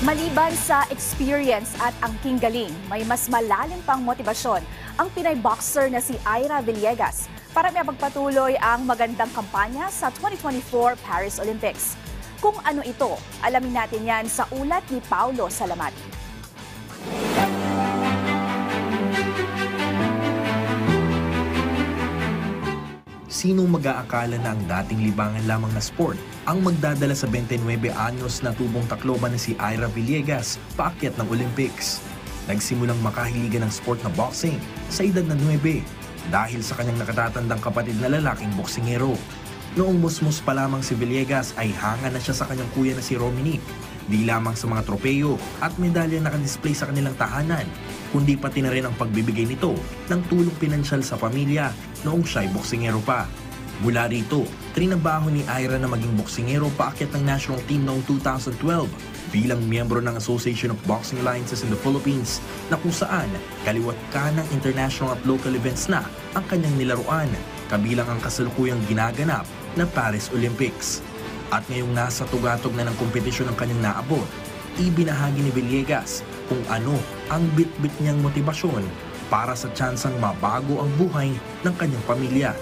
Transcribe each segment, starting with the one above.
Maliban sa experience at angking galing, may mas malalim pang motibasyon ang Pinay boxer na si Ira Villegas para mapagpatuloy ang magandang kampanya sa 2024 Paris Olympics. Kung ano ito, alamin natin yan sa ulat ni Paulo Salamati. Sinong mag-aakala na ang dating libangan lamang na sport ang magdadala sa 29 anyos na tubong Tacloban na si Ira Villegas paakyat ng Olympics. Nagsimulang makahiligan ng sport na boxing sa edad na 9 dahil sa kanyang nakatatandang kapatid na lalaking boksingero. Noong musmus pa lamang si Villegas ay hanga na siya sa kanyang kuya na si Rominic, di lamang sa mga tropeyo at medalya na nakadisplay sa kanilang tahanan, kundi pati na rin ang pagbibigay nito ng tulong pinansyal sa pamilya noong siya'y boksingero pa. Mula rito, trinabaho ni Ira na maging boksingero paakyat ng national team noong 2012 bilang miyembro ng Association of Boxing Alliances in the Philippines na kung saan kaliwat kanang international at local events na ang kanyang nilaruan, kabilang ang kasalukuyang ginaganap na Paris Olympics. At ngayong nasa tugatog na ng kompetisyon ng kanyang naabot, ibinahagi ni Villegas kung ano ang bit-bit niyang motibasyon para sa tsansang mabago ang buhay ng kanyang pamilya.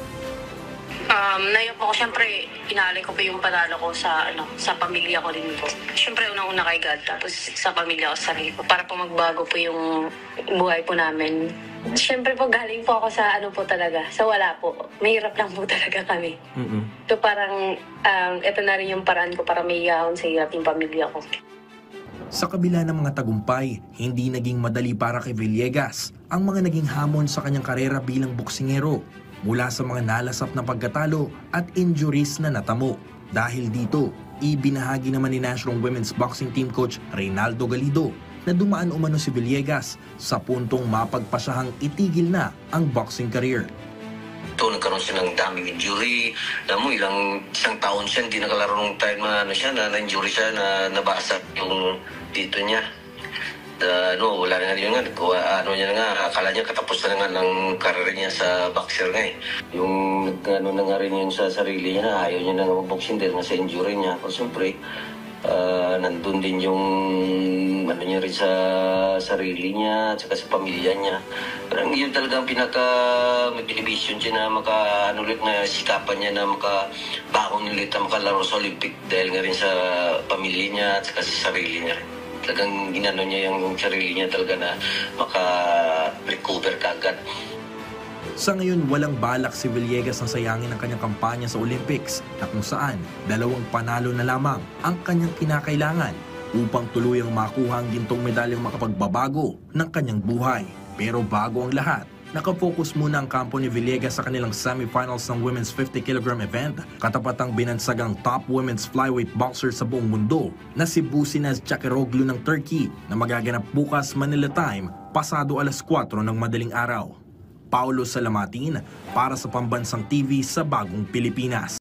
Naiyak po ako, syempre, inaalay ko pa yung panalo ko sa pamilya ko din po. Syempre, unang-una kay God, tapos sa pamilya ko, sa sarili ko, para po magbago po yung buhay po namin. Syempre po, galing po ako sa talaga, sa wala po. Mahirap lang po talaga kami. So parang, ito na rin yung paraan ko para may iyahon sa hirap yung pamilya ko. Sa kabila ng mga tagumpay, hindi naging madali para kay Villegas ang mga naging hamon sa kanyang karera bilang boksingero, mula sa mga nalasap na pagkatalo at injuries na natamo. Dahil dito, ibinahagi naman ni National Women's Boxing Team Coach Reynaldo Galido na dumaan umano si Villegas sa puntong mapagpasyahang itigil na ang boxing career. Ito, nagkaroon siya ng daming injury. Alam mo, isang taon siya, hindi nakalaro nung time na na-injury siya, na nabasag yung dito niya. Wala na nga yun nga, akala niya katapos na nga ng karir niya sa boxer nga eh. Yung na nga rin yun sa sarili niya na ayaw niya na mag-boxing dahil nga sa injury niya. Pero siyempre, nandun din yung niya rin sa sarili niya at saka sa pamilya niya. Parang yun talaga ang pinaka-motivation siya na ulit na sikapan niya na makabangon ulit na makalaro sa Olympic dahil nga rin sa pamilya niya at saka sa sarili niya rin. Talagang ginano niya yung sarili niya talaga na maka-recover kagad. Sa ngayon, walang balak si Villegas na sayangin ang kanyang kampanya sa Olympics na kung saan 2 panalo na lamang ang kanyang kinakailangan upang tuluyang makuha ang gintong medalyang makapagbabago ng kanyang buhay. Pero bago ang lahat, nakafocus muna ang kampo ni Villegas sa kanilang semifinals ng Women's 50kg event, katapat ang binansagang top women's flyweight boxer sa buong mundo na si Businaz Çakıroğlu ng Turkey na magaganap bukas Manila time pasado 4:00 ng madaling araw. Paulo Salamatin para sa Pambansang TV sa Bagong Pilipinas.